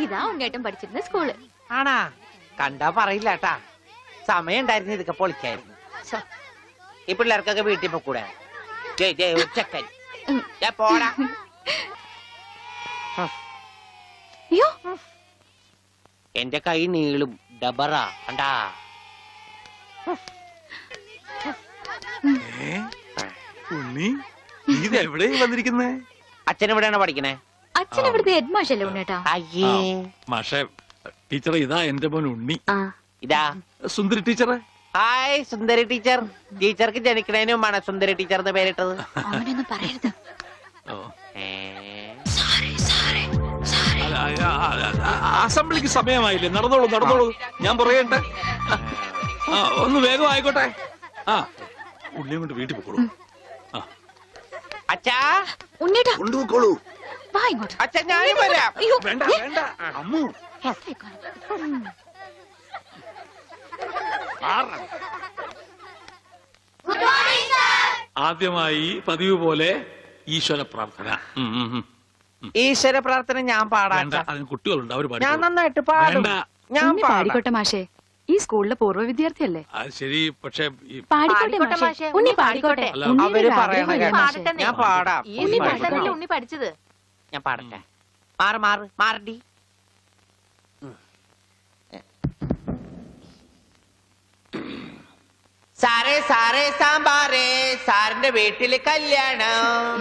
ഇതാ ഉണ്ണേട്ടം പഠിച്ചിരുന്ന സ്കൂള്. ആണാ? കണ്ടാ പറയില്ല കേട്ടാ. സമയം ഉണ്ടായിരുന്നു ഇതൊക്കെ പൊളിക്കായിരുന്നു. ഈ പിള്ളേർക്കൊക്കെ വീട്ടിൽ പോക്കൂടെ? ചെക്കൻ പോടാ. എന്റെ കൈ നീളും ഡബറ കണ്ടാ. ഉണ്ണി ഇതെവിടെ വന്നിരിക്കുന്നേ? അച്ഛൻ എവിടെയാണ് പഠിക്കണേ? അച്ഛൻ ഇവിടുത്തെ ഹെഡ് മാഷല്ലേ ഉണ്ണേട്ടാ? അയ്യേ മാഷേ ടീച്ചറെ, ഇതാ എന്റെ മോൻ ഉണ്ണി. ഇതാ സുന്ദരി ടീച്ചറെ. ഹായ് സുന്ദരി ടീച്ചർ. ടീച്ചർക്ക് ജനിക്കണേന് മുമ്പാണ് സുന്ദരി ടീച്ചർ എന്ന് പേരിട്ടത്. അവനൊന്നും പറയരുത്. അസംബ്ലിക്ക് സമയമായില്ലേ? നടന്നോളൂ നടന്നോളൂ, ഞാൻ പറയട്ടെ. ഒന്ന് വേഗം ആയിക്കോട്ടെ. ഉള്ളിയും കൊണ്ട് വീട്ടിൽ പോക്കോളൂ. അച്ഛാ ഉണ്ണേട്ടാ കൊണ്ടുപോക്കോളൂ. വാ ഇങ്ങോട്ട്. അച്ഛൻ ഞാനും വരാം. വേണ്ട വേണ്ട അമ്മു. ആദ്യമായി പതിവ് പോലെ ഈശ്വര പ്രാർത്ഥന. ഈശ്വര പ്രാർത്ഥന ഞാൻ പാടാം. അതിന് കുട്ടികളുണ്ട്, അവർ ഞാൻ നന്നായിട്ട് പാടും. ഞാൻ പാടിക്കോട്ടെ മാഷേ, ഈ സ്കൂളിലെ പൂർവ്വ വിദ്യാർത്ഥിയല്ലേ? ശരി, പക്ഷെ പാടിക്കോട്ടെ മാഷേ, ഉണ്ണി പാടിക്കോട്ടെ. അവര് പറയണ ഞാൻ പാടാം. ഉണ്ണി പഠിച്ചത്. ഞാൻ പാടട്ടെ. മാറ് മാറ് മാറടി. സാറേ സാറേ സാമ്പാറേ, സാറിന്റെ വീട്ടില് കല്യാണം.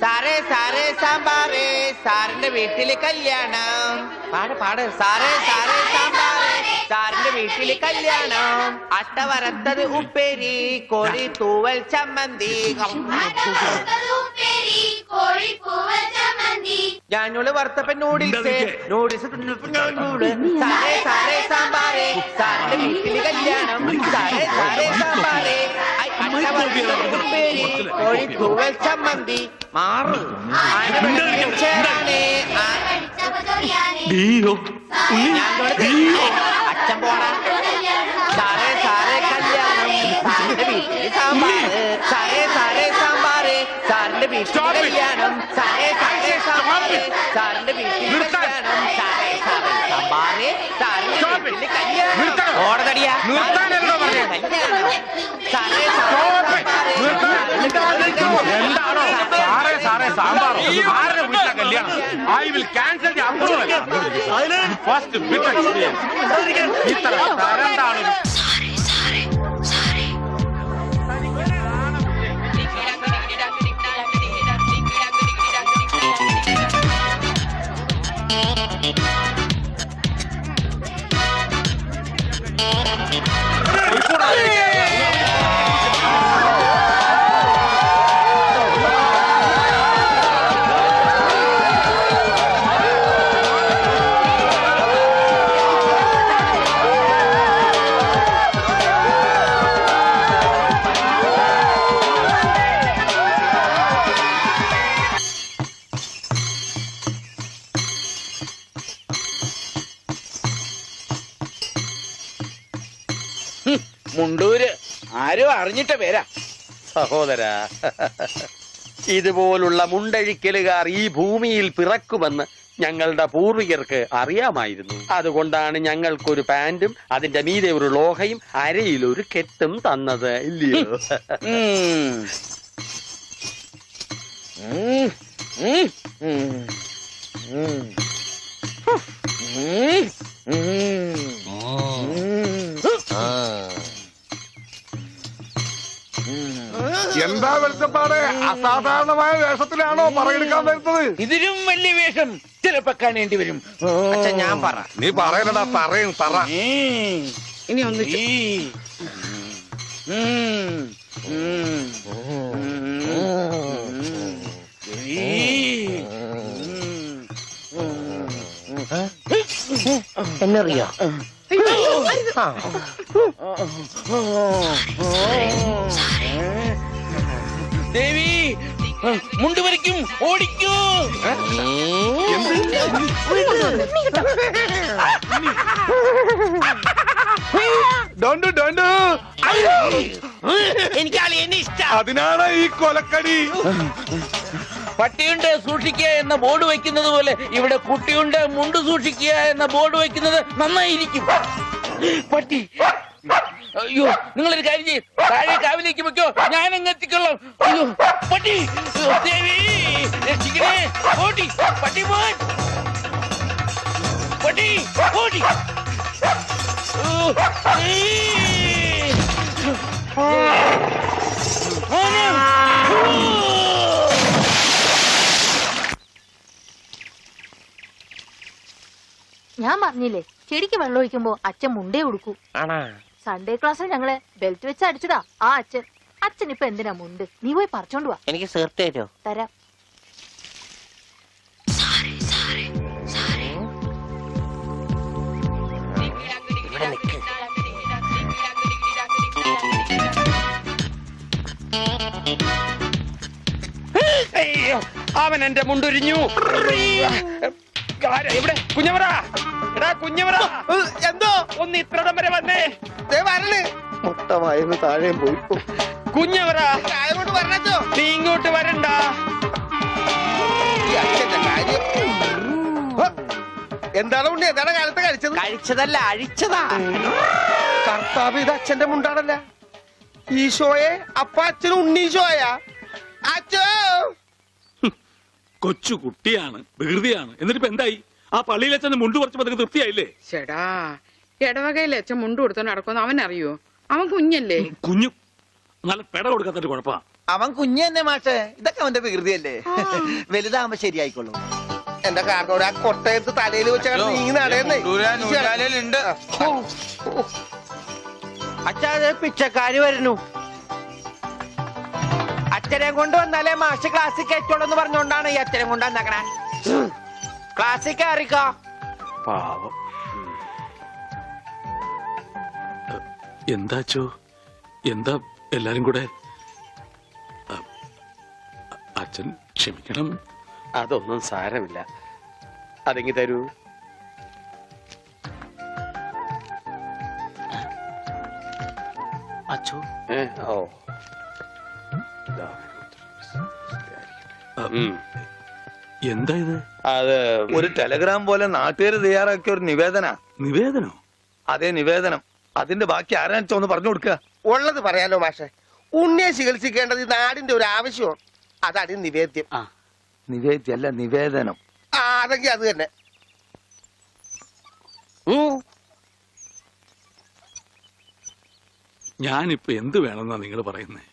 സാറേ സാറേ സാമ്പാറേ, സാറിന്റെ വീട്ടില് കല്യാണം. പാട് പാട്. സാറേ സാറേ സാമ്പാറേ, സാറിന്റെ വീട്ടില് കല്യാണം. അട്ട വരത്തത് ഉപ്പേരി, കോഴി തൂവൽ ചമ്മന്തി. ഞാനോള് വറുത്തപ്പൻ നൂഡിൽസ്, നൂഡിൽസ്. സാറേ സാറേ സാമ്പാറേ, സാറിന്റെ വീട്ടില് കല്യാണം. സാറേ സാറേ സാമ്പാറേ, അട്ട വരത്തത് ഉപ്പേരി, കോഴി തൂവൽ ചമ്മന്തി. മാറ്. അച്ഛൻ പോടാ. സാറേ സാറേ കല്യാണം, സാറിന്റെ വീട്ടില് സാമ്പാറ്. സാറേ സാറേ സാമ്പാറ്, സാറിന്റെ വീട്ടില് കല്യാണം. സാറേ സാറേ സാമ്പാറ്, സാറിന്റെ വീട്ടില് കല്യാണം. സാറേ സാറേ സാമ്പാറ്, സാറിന്റെ വീട്ടില് കല്യാണം. ഓടതടിയാ. സാറേ എന്താണോ സാറേ സാറേ സാമ്പാർ ആരുടെ വീട്ടിലെ കല്യാണം? I will cancel the approval. First bit experience. ഇത്ര തരണ്ടാണ്. മുണ്ടൂര് ആരും അറിഞ്ഞിട്ട പേരാ. സഹോദര, ഇതുപോലുള്ള മുണ്ടഴിക്കലുകാർ ഈ ഭൂമിയിൽ പിറക്കുമെന്ന് ഞങ്ങളുടെ പൂർവികർക്ക് അറിയാമായിരുന്നു. അതുകൊണ്ടാണ് ഞങ്ങൾക്കൊരു പാന്റും അതിന്റെ മീതെ ഒരു ലോഹയും അരയിലൊരു കെട്ടും തന്നത്, ഇല്ലയോ? എന്താ വെളിച്ചപ്പാട്? അസാധാരണമായ വേഷത്തിലാണോ പറയെടുക്കാൻ വരുന്നത്? ഇതിലും വലിയ വേഷം ചിലപ്പോ കാണേണ്ടി വരും. അച്ഛൻ ഞാൻ പറ. നീ പറയലടാ, പറയും പറ. ഇനി ഒന്ന് എന്നറിയോ? ദേവി മുണ്ട് വരയ്ക്കും, ഓടിക്കൂ. എനിക്ക് അളിയനെ ഇഷ്ടം. അതിനാണ് ഈ കൊലക്കടി. പട്ടിയുണ്ട് സൂക്ഷിക്കുക എന്ന ബോർഡ് വെക്കുന്നത് പോലെ ഇവിടെ കുട്ടിയുണ്ട് മുണ്ട് സൂക്ഷിക്കുക എന്ന ബോർഡ് വെക്കുന്നത് നന്നായിരിക്കും. പട്ടി, അയ്യോ നിങ്ങളൊരു കാര്യം ചെയ്യും, താഴെ കാവിലേക്ക് വെക്കോ, ഞാൻ അങ്ങ് എത്തിക്കൊള്ളാം. അയ്യോ പട്ടി, അയ്യോ, ദേവി രക്ഷിക്കണേ. ഓടി പട്ടി, മോൻ പട്ടി, ഓടി. ഞാൻ പറഞ്ഞില്ലേ ചെടിക്ക് വെള്ളം ഒഴിക്കുമ്പോ അച്ഛൻ മുണ്ടേ ഉടുക്കൂ. സൺഡേ ക്ലാസ്സിൽ ഞങ്ങളെ ബെൽറ്റ് വെച്ച് അടിച്ചതാ ആ അച്ഛൻ. അച്ഛൻ ഇപ്പൊ എന്തിനാ മുണ്ട്? നീ പോയി പറിച്ചോണ്ട് വാ. എനിക്ക് സേർത്ത് തരോ? തരാം. അയ്യോ, അവൻ എന്റെ മുണ്ടൊരിഞ്ഞു. ഇവിടെ കുഞ്ഞവറ, എടാ കുഞ്ഞവറ, എന്തോ ഒന്ന് ഇത്രടം വരെ വന്നേ. വരണ് മുട്ടമായിരുന്നു താഴെ പോയി. കുഞ്ഞവറ നീ ഇങ്ങോട്ട് വരണ്ട. എന്താണ് ഉണ്ണി, എന്താണ് കാലത്ത് കഴിച്ചത്? കഴിച്ചതല്ല അഴിച്ചതാ. കർത്താവ്, ഇത് അച്ഛന്റെ മുണ്ടാണല്ല. ഈശോയെ, അപ്പ അച്ഛനും ഉണ്ണീശോയാ? അച്ഛോ, കൊച്ചു കുട്ടിയാണ്, വികൃതിയാണ്. എന്നിട്ടിപ്പോ എന്തായി? ആ പള്ളിയിൽ അച്ഛന് മുണ്ട് കുറച്ച് പതുക്കെ തൃപ്തിയായില്ലേ? ചേടാ, ഇടവകയിൽ അച്ഛൻ മുണ്ട് കൊടുത്തോ നടക്കുമെന്ന് അവൻ അറിയോ? അവൻ കുഞ്ഞല്ലേ. കുഞ്ഞു നല്ല പെട കൊടുക്കാത്തൊരു കുഴപ്പാ. അവൻ കുഞ്ഞു തന്നെ മാഷേ, ഇതൊക്കെ അവന്റെ വികൃതിയല്ലേ. വലുതാകുമ്പോ ശരിയായിക്കൊള്ളു. എന്റെ കാരണോട് ആ കൊട്ടയത്ത് തലയിൽ വെച്ച നീങ്ങി നടയുന്നേ. അച്ഛാ, പിച്ചക്കാര് വരുന്നു. അച്ഛനെ കൊണ്ട് വന്നാലേ മാഷ് ക്ലാസ്സിൽ കയറ്റുള്ളൂ എന്ന് പറഞ്ഞുകൊണ്ടാണ് ഈ അച്ഛനെ കൊണ്ട് വന്നേക്കണേ. ക്ലാസ്സിൽ കയറിക്കോ. പാവം. എന്താച്ചോ, എന്താ എല്ലാരും കൂടെ? അച്ഛൻ ക്ഷമിക്കണം. അതൊന്നും സാരമില്ല, അതെങ്കി തരൂ. അച്ഛോ, ഓ, എന്താ ഇത്? അത് ഒരു ടെലഗ്രാം പോലെ നാട്ടുകാര് തയ്യാറാക്കിയ ഒരു നിവേദന. നിവേദനോ? അതേ നിവേദനം. അതിന്റെ ബാക്കി ആരാണെന്ന് ഒന്ന് പറഞ്ഞു കൊടുക്കുക. ഉള്ളത് പറയാലോ മാഷെ. ഉണ്ണിയെ ചികിത്സിക്കേണ്ടത് ഈ നാടിന്റെ ഒരു ആവശ്യമാണ്. അതാണ് ഈ നിവേദ്യം. നിവേദ്യല്ല, നിവേദനം. അതെങ്കിൽ അത് തന്നെ. ഞാനിപ്പോ എന്ത് വേണമെന്നാ നിങ്ങൾ പറയുന്നേ?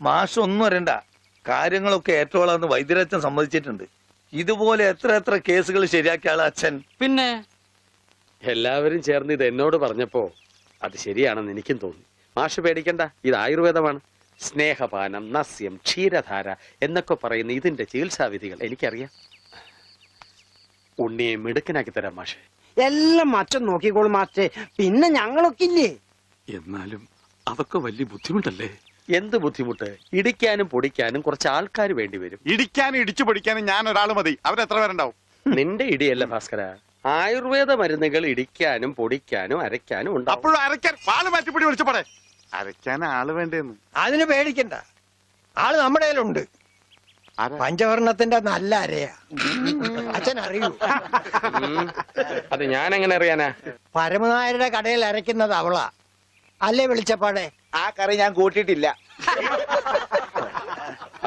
മാഷം ഒന്നും വരണ്ട, കാര്യങ്ങളൊക്കെ ഏറ്റോളാന്ന് വൈദ്യരച്ഛൻ സമ്മതിച്ചിട്ടുണ്ട്. ഇതുപോലെ എത്ര എത്ര കേസുകൾ ശരിയാക്കിയ ആളാ അച്ഛൻ. പിന്നെ എല്ലാവരും ചേർന്ന് ഇത് എന്നോട് പറഞ്ഞപ്പോ അത് ശരിയാണെന്ന് എനിക്കും തോന്നി. മാഷ് പേടിക്കണ്ട, ഇത് ആയുർവേദമാണ്. സ്നേഹപാനം, നസ്യം, ക്ഷീരധാര എന്നൊക്കെ പറയുന്ന ഇതിന്റെ ചികിത്സാവിധികൾ എനിക്കറിയാം. ഉണ്ണിയെ മിടുക്കനാക്കി തരാം മാഷെ. എല്ലാം അച്ഛൻ നോക്കിക്കോളും മാസ്റ്റേ, പിന്നെ ഞങ്ങളൊക്കെ ഇല്ലേ. എന്നാലും അതൊക്കെ വലിയ ബുദ്ധിമുട്ടല്ലേ? എന്ത് ബുദ്ധിമുട്ട്? ഇടിക്കാനും പൊടിക്കാനും കുറച്ച് ആൾക്കാർ വേണ്ടി വരും. ഇടിക്കാനും ഇടിച്ചു പൊടിക്കാനും ഞാൻ ഒരാൾ മതി. അവരെത്ര പേരുണ്ടാവും? നിന്റെ ഇടിയല്ല ഭാസ്കര, ആയുർവേദ മരുന്നുകൾ ഇടിക്കാനും പൊടിക്കാനും അരയ്ക്കാനും ഉണ്ടാവും. അപ്പോഴും അരയ്ക്കാൻ പാല് മാറ്റിപ്പിടി വിളിച്ചപ്പോടെ. അരയ്ക്കാൻ ആള് വേണ്ടേന്ന്. അതിന് പേടിക്കണ്ട, ആള് നമ്മുടെ കയ്യിലുണ്ട്. പഞ്ചവർണത്തിന്റെ നല്ല അരയാ. അച്ഛൻ അറിയൂ? അത് ഞാൻ എങ്ങനെ അറിയാനാ? പരമനായരുടെ കടയിൽ അരയ്ക്കുന്നത് അവളാ അല്ലേ വിളിച്ചപ്പാടെ? ആ കറി ഞാൻ കൂട്ടിയിട്ടില്ല.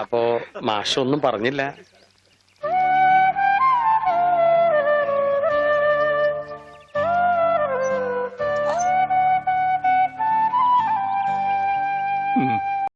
അപ്പോ മാഷൊന്നും പറഞ്ഞില്ല. ഉം.